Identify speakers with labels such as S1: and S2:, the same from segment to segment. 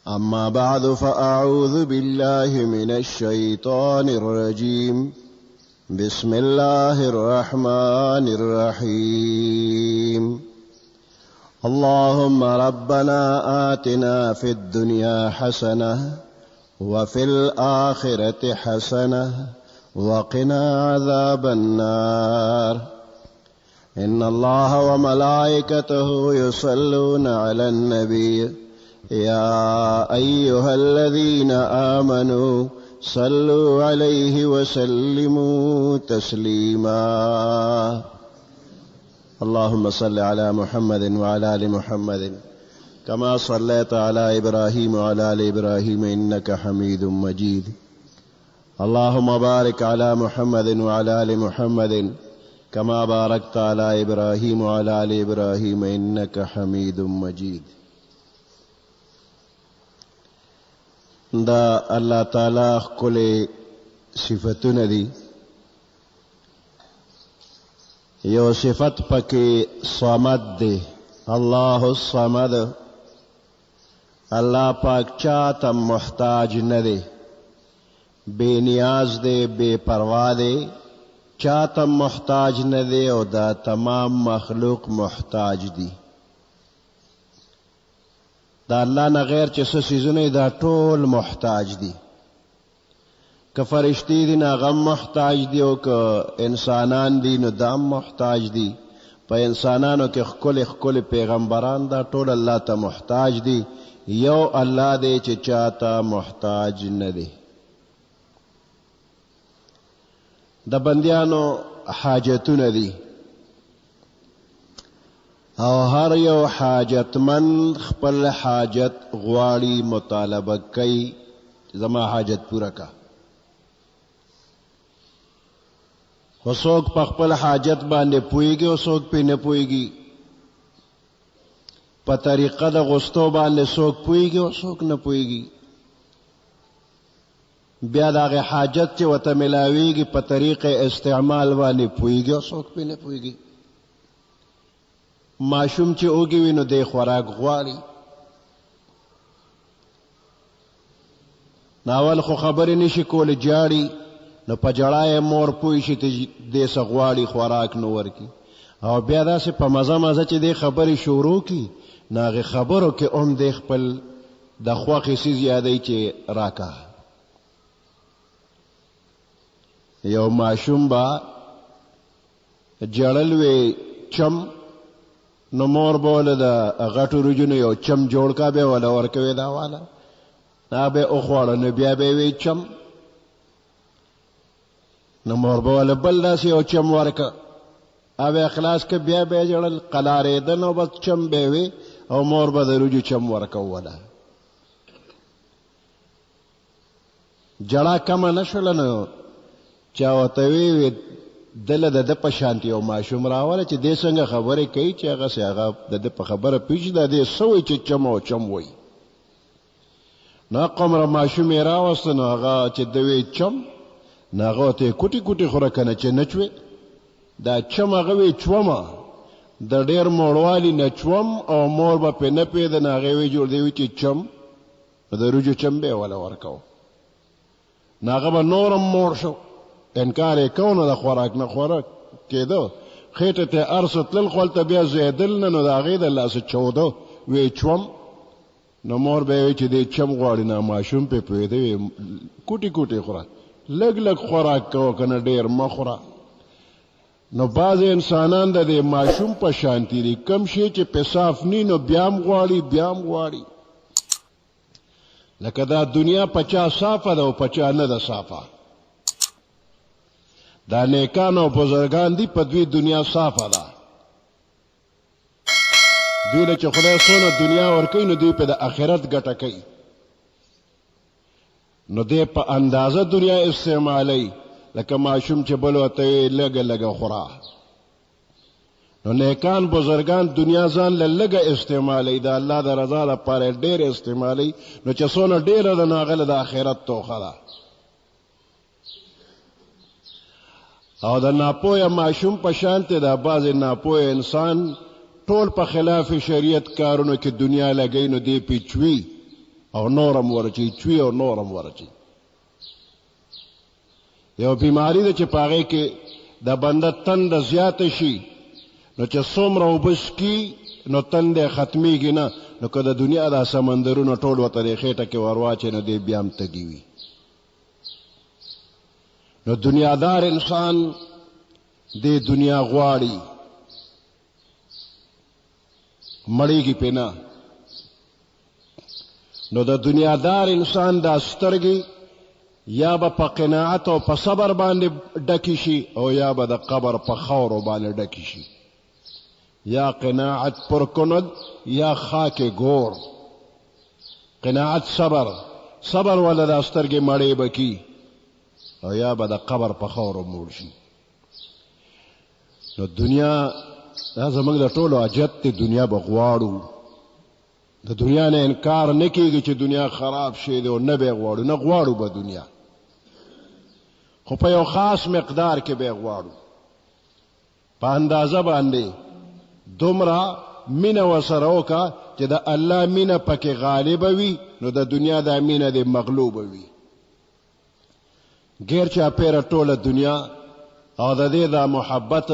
S1: أما بعد فأعوذ بالله من الشيطان الرجيم. بسم الله الرحمن الرحيم. اللهم ربنا آتنا في الدنيا حسنة وفي الآخرة حسنة وقنا عذاب النار. إن الله وملائكته يصلون على النبي يا أيها الذين آمنوا صلوا عليه وسلموا تسليما. اللهم صل على محمد وعلى آل محمد كما صليت على إبراهيم وعلى آل إبراهيم إنك حميد مجيد. اللهم بارك على محمد وعلى آل محمد كما باركت على إبراهيم وعلى آل إبراهيم إنك حميد مجيد. دا اللہ تعالی ښکلې صفتونه دي. یو صفت پکې صمد دی، الله الصمد. الله پاک چاته محتاج نه دی، بے نیاز دی، بے پروا دی، چاته محتاج نه دی او دا تمام مخلوق محتاج دی. دا الله نه غیر چې څه څیزونه دا ټول محتاج دي. که فرشتي دي نو هغه محتاج دي، او که انسانان دي نو دا محتاج دي. په انسانانو کې ښکلي ښکلي پیغمبران دا ټول الله ته محتاج دي. یو الله دی چې چاته محتاج نه دی. د بندیانو حاجتونه دي او هر یو حاجتمند خپل حاجت غواړي، مطالبه کوي زما حاجت پورا کا. خو څوک په خپل حاجت باندې پوهیږي او څوک پې نه پوهیږي. په طریقه د غوښتو باندې څوک پوهیږي او څوک نه پوهیږي. بیا د هغې حاجت چې ورته میلاویږي په طریقې استعمال باندې پوهیږي او څوک پې نه پوهیږي. ماشوم چې اوږې وي نو دی خوراک غواړي. ناول خو خبرې نشي کولی، جاړي، نو په ژړا یې مور پوه شي چې دی څه غواړي، خوراک نو ورکړي. او بیا داسې په مزه مزه چې دی خبرې شروع کړي، نو هغې خبرو کې هم دی خپل د خوښې څیز یادوي چې راکه. یو ماشوم به ژړل وی چم، نو مور به وله د غټو روجونو یو چم جوړ کا، بیا وله ورکوې دا واله، دا به یې وخوړه، نو بیا به یې وی چم، نو مور به وله بل داسې یو چم ورکه، هغه خلاص که، بیا به یې ژړل، قلارېده نو بس چم به یې وی او مور به د روجو چم ورکوله. جړه کمه نه شوله، نو چا ورته وی دله د ده په شانتي یو ماشوم راوله چې دې څنګه خبرې کوي چې هغسې هغه د ده په خبره پوه شي دا دې څه وایي چې چم او چم وایي. نو هغومره ماشوم یې راوسته، نو هغه چې ده وی چم، نو هغه ورته یې کوټې کوټې خوره که نه چې نه چوې. دا چم هغه وی چومه، د ډېر موړوالي نه چوم، او مور به پرې نه پوهېده، نو هغې وی جوړ دی وی چې چم، نو د روجو چم به یې وله ورکو. نو هغه به نورم موړ شو، انکار یې کو، نو د خوراک نه خوراک کېده، خېټې ته هر څه تلل، خو هلته بیا زویدل نه، نو د هغې د لاسه چوده وی چوم. نو مور به یې وی چې دی چم غواړي، نو ماشوم پې پوهېده، وی کوټې کوټې خوره، لږ لږ خوراک کوه که نه ډېر مه خوره. نو بعضې انسانان د دې ماشوم په شانتي دي، کم شی چې پې صاف نی نو بیا هم غواړي، بیا هم غواړي. لکه دا دنیا په چا صافه ده او په چا نه ده صافه. دا نیکان او بزرگان دي، په دوی دنیا صافه ده. دوی له چې خدای څونه دنیا ورکوي، نو دوی په د آخرت ګټه کوي، نو دی په اندازه دنیا استعمالی. لکه ماشوم چې بل ورته وي لږه لږه خوره. نو نیکان بزرگان دنیا ځان له لږه استعمالی، د الله د رضا لپاره ډېر استعمالی. نو چې څونه ډېره ده، نو هغه له د آخرت توښه ده. او د ناپوهه ماشوم په شانته د بعضې ناپوهه انسان ټول په خلاف شریعت کارونو کې دنیا لګوي، نو دی پې چوي او نورم ورچی چوی او نورم ورچی یو بیماری ده چې پاغه کې د بنده تند زیات شي نو چې څومره وبس کی نو تند ختمیږي نه نو که د دنیا د سمندرونو ټول وته د خېټه کې ورواچي نو دی بیا هم تږي وي نو دنیادار انسان دی دنیا غواړي مړیږي پې نه نو د دنیادار انسان دا سترګې یا به په قناعت او په صبر باندې ډکی شي او یا به د قبر په خاورو باندې ډکی شي یا قناعت پر کند یا خاک گور قناعت صبر ولا دا سترګې مړې بکی او یا به د قبر په خاورو موړ شي نو دنیا دا زمونږ د ټولو حاجت دی دنیا به غواړو د دنیا نه انکار نه کیږي چې دنیا خراب شي دی او نه به غواړو نه غواړو به دنیا خو په یو خاص مقدار کې به غواړو په اندازه باندې دومره مینه ورسره وکړه چې د الله مینه پکې غالبه وي نو د دنیا د مینه دې مغلوبه وي غیر چاپېره ټوله دنیا او د دې دا محبت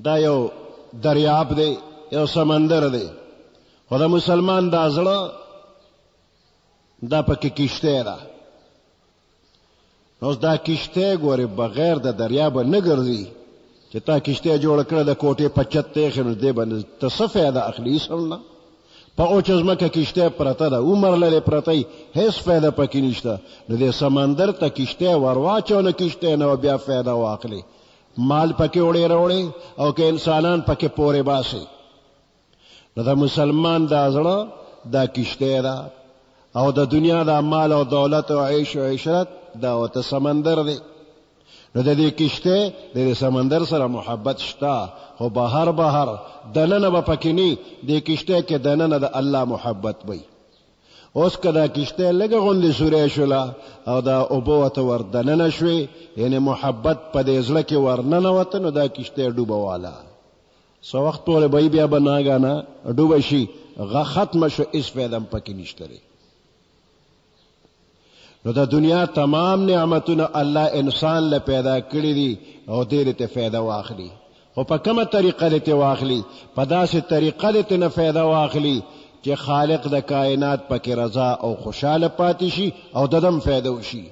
S1: دا یو دریاب دی یو سمندر دی خو د مسلمان دا زړه دا پکې کشته ده نو دا کشته ګورې بغیر د دریاب نه ګرځي چې تا کشته جوړ کړه د کوټې په چت ته خنو دې باندې ته څه فایده اخلي سمنا په اوچ ځمکه کشته پرته ده عمر لري پرته هیڅ فایده پکې نشته نو دې سمندر ته کشته ورواچو نه کشته نه بیا فایده واخلي مال پکې وړي وروړي او که انسانان پکې پورې باسي نو د مسلمان دا زړه دا کشته ده او د دنیا دا مال او دولت او عيش او عشرت دا وته سمندر دی نو د دې کشته د سمندر سره محبت شته خو بهر دننه به پکې نه د کشته کې دننه د الله محبت وي اوس کدا کشته لګه غوندې سورې شولا او دا اوبوته ور دننه شوي یعنی محبت په دې ځل کې ورننه وته نو دا کشته ډوبواله سو وخت پورې به بیا بناګانا ډوب شي ختم شو اس فیدم پکې نشته نو د دنیا تمام نعمتونه الله انسان له پیدا کړی دي او دې ته فایده واخلي خو په کومه طریقه ته واخلي په داسې طریقه ته نه فایده واخلي چې خالق د کائنات پکې رضا او خوشاله پاتې شي او ددم فایده وشي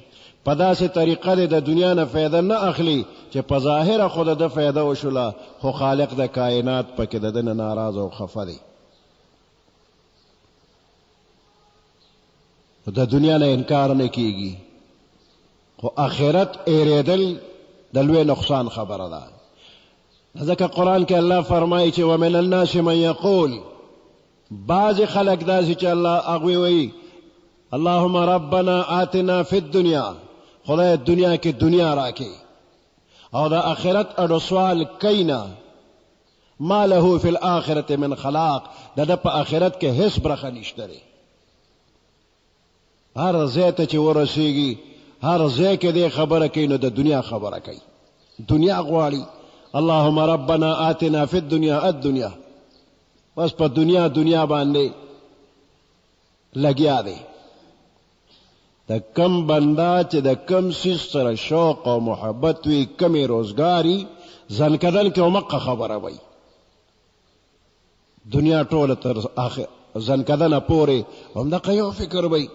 S1: په داسې طریقه د دنیا نه فایده نه اخلي چې په ظاهر خود د فایده وشولا خو خالق د کائنات پکې ددن ناراض او خفه دی د دنیا نه انکار نه کیږي خو آخرت اریدل د لوی نقصان خبره ده ځکه قرآن کې الله فرمایي چې ومن الناس من یقول بعض خلق داسې چې الله هغوی وایي اللهم ربنا آتنا فی الدنیا خدای دنیا کې دنیا راکې او د آخرت اډو سوال کینا ما له فی الاخرة من خلاق د په آخرت کې هیڅ برخه نشته هر ځای ته چې ورسیږي هر ځای کې دې خبره کوي نو د دنیا خبره کوي دنیا غواړي اللهم ربنا آتنا فی الدنیا بس په دنیا باندې لګیا دی د کم بندا چې د کم سیس سره شوق او محبت وي کمی روزګاری ځنکدن کې مقه خبره وي دنیا ټوله تر اخر ځنکدنه پورې همدغه یو فکر وي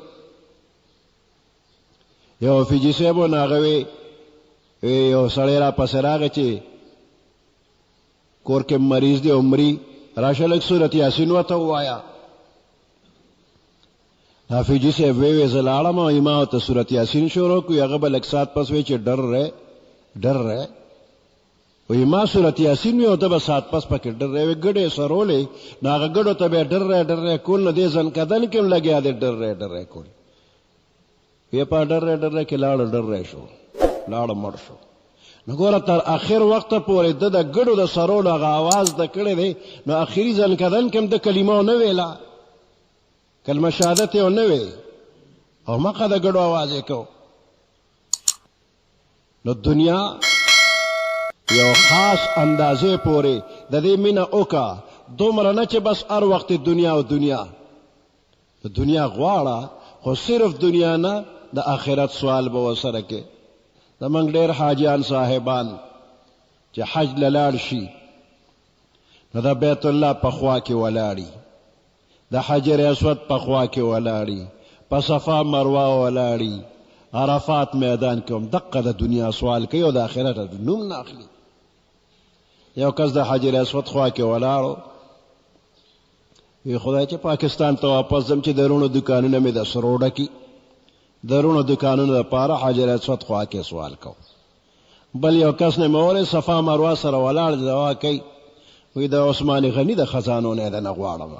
S1: یو فیجی صاحبو ناغوی یو سړی را پسې راغی چې کور کې مریض دی عمري راشه لږ سورت یاسین ورته ووایه حافظي صاحب وی زه لاړم او ما ورته سورت یاسین شروع کړو هغه به لږ ساعت پس وی چې ډر رہے وی ما سورت یاسین وی ورته به ساعت پس پکې ډر رہے ګډې سرولې نو هغه ګډو ته به ډر رہے کول نو دې ځن کدن کې لګیا دی ډر رہے کول وی په ډر رہے کې ډر رہے شو لاړ مړ شو نو ګوره تر اخر وخت پورې د ګډو د سرولو هغه आवाज د کړی دی نو اخري ځن کدن کې د کلمو نه ویلا کلمه شهادت یې نه وی او مخه د ګډو आवाज یې کو نو دنیا یو خاص اندازې پورې د دې مینا اوکا دومره نه چې بس هر وخت دنیا او دنیا د دنیا غواړه خو صرف دنیا نه د آخرت سوال به ورسره کې. زمونږ ډېر حاجیان صاحبان چې حج له لاړ شي نو د بیت الله په خوا کې ولاړي، د حجر اسود په خوا کې ولاړي، په صفا مروه ولاړي، عرفات میدان کې هم دقه د دنیا سوال کوي او د آخرت نوم نه اخلي. یو کس د حجر اسود خوا کې ولاړو، وی خدای چې پاکستان ته واپس ځم چې د رونو دکانونه مې د سرو ډکي، د رونو دکانونو دپاره حجر اسود خوا کې سوال کو. بل یو کس نه مې وویل صفا مروه سره ولاړ دعا کوي، وی د عثمان غني د خزانو نه د نه غواړم.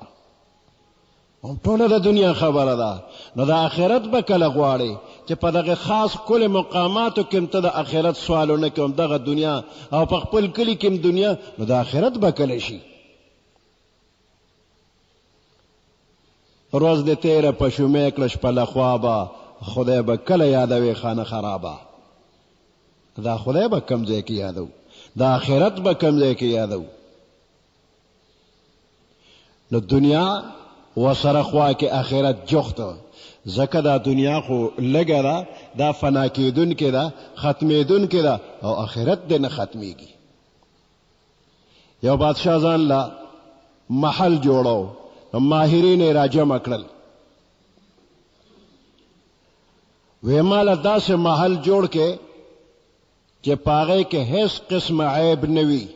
S1: هم ټوله د دنیا خبره ده، نو د آخرت به کله غواړي چې په دغه خاص کل مقاماتو کې هم ته د آخرت سوالونه کوم دغه دنیا او په خپل کلي کې هم دنیا، نو د آخرت به کله شي. روز دې تیره په شومې کړه شپه له خوابه، خدای به کله یادوي خانه خرابه. دا خدای به کم ځای کې یادو، د آخرت به کم ځای کې یادو. نو دنیا وسره خوا کې آخرت جوخته، ځکه دا دنیا خو لږه ده، دا فنا کېدونکې ده، ختمېدونکې ده، او آخرت دې نه ختمېږي. یو بادشاه ځان له محل جوړو، ماهرین یې راجمع کړل، وی ماله داسې محل جوړ کې چې په هغې کې هیڅ قسم عیب نه وي.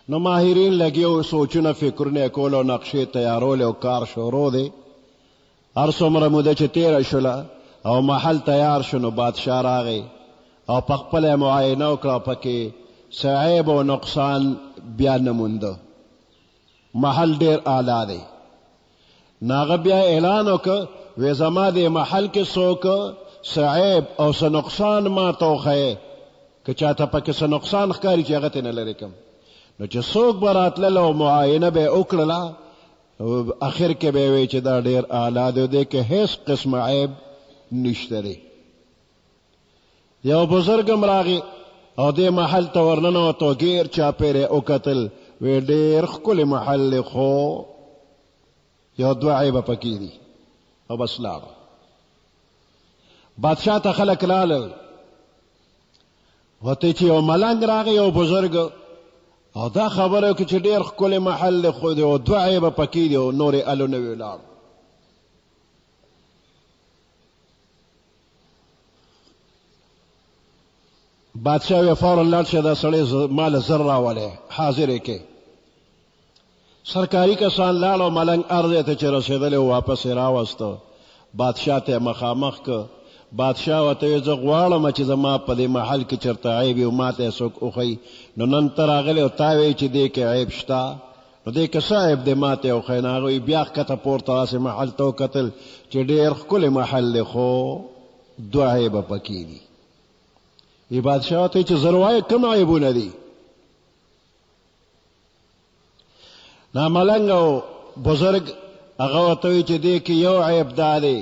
S1: نو ماهرین لګیو سوچونه فکرونه کول او نقشې تیارول او کار شروع دی. هر څومره موده چې تیره شوله او محل تیار شو نو بادشاه راغی او په خپله معاینه وکړه، پکې څه عیب او نقصان بیا نه مونده، محل ډیر اعلی دی. نو هغه بیا اعلان وکړه، وی زما دې محل کې څوک څه عیب او څه نقصان ما ته وښیې، که چاته پکې څه نقصان ښکاري چې هغه ترې نه لرې کړم. نو چې څوک به راتلل او معاینه به یې وکړله، اخر کې به یې وی چې دا ډېر اعلی دی، دې کې هیڅ قسم عیب نشته دی. یو بزرګ هم راغی او دې محل ته ورننوتو، ګیر چاپېر یې وکتل، وی ډېر ښکلی محل دی، خو یو دوه عیبه پکې دي، او بس لاړه. بادشاه ته خلک رالل، ورته چې یو ملنګ راغی یو بزرګ، او دا خبره وکړه چې ډېر ښکلی محل دی، خو د دوه عیبه پکې دي او نورې الو نه وي ولاړ. بادشاه وی فوراً لاړ شه دا سړی ماله زر راولې، حاضر یې کې. سرکاري کسان لاړ او ملنګ ارض ته چې رسېدلی واپس یې راوسته، بادشاه ته یې مخامخ که. بادشاه ورته وی زه غواړم چې زما په دې محل کې چېرته عیب وي او ما ته یې څوک وښیي. نو نن ته راغلی او تا وایي چې دې کې عیب شته، نو دې که څه عیب دی ما ته یې وښیي. نو هغه وایي بیا ښکته پورته داسې محل ته وکتل چې ډېر ښکلی محل دی، خو دوه عیبه پکې دي. وی بادشاه ورته چې زر وایه کوم عیبونه دي؟ نا ملنګ او بزرګ هغه ورته وایي چې دې کې یو عیب دا دی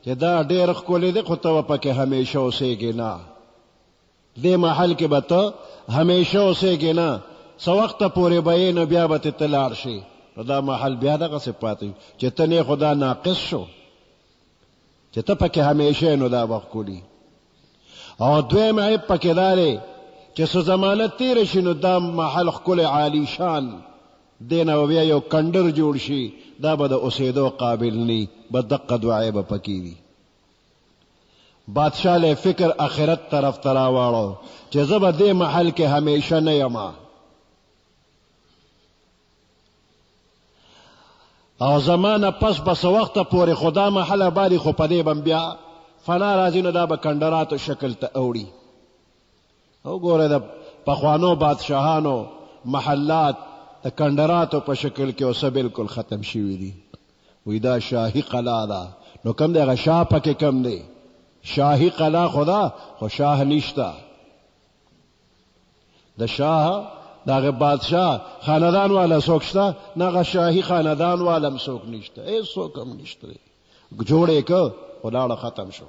S1: چې دا ډېر ښکلی دی، خو ته به پکې همیشه اوسېږې نه، دې محل کې به ته همیشه اوسېږې نه، څه وخته پورې به یې نو بیا به ته لاړ شي. نو دا محل بیا دغسې پاتې چې ته نه خو دا ناقص شو چې ته پکې همیشه نو دا به ښکلي. او دویم عیب پکې دا دی چې څه زمانه تېره شي نو دا محل ښکلی عالی شان دې نه به بیا یو کنډر جوړ شي، دا به د اوسېدو قابل نی، به دقه دوه عیبه پکې دي. بادشاه له فکر آخرت طرف ته راواړو چې زه به دې محل کې همیشه نه یمه، او زمانه پس به څه وخته پورې خو دا محل آبادي، خو په دې به بیا فنا راځي، نو دا به کنډراتو شکل ته اوړي. او ګوره د پخوانو بادشاهانو محلات د کنډراتو په شکل کې اوسه بالکل ختم شوي دي. وی دا شاهي قلا ده، نو کم دی هغه شاه پکې کم دی، شاهي قلا خو ده خو شاه نشته. د شاه د هغه بادشاه خاندان والا څوک شته نه، هغه شاهي خاندان والا هم څوک نشته، هېڅ څوک هم نشته. جوړ یې که ولاړه ختم شو.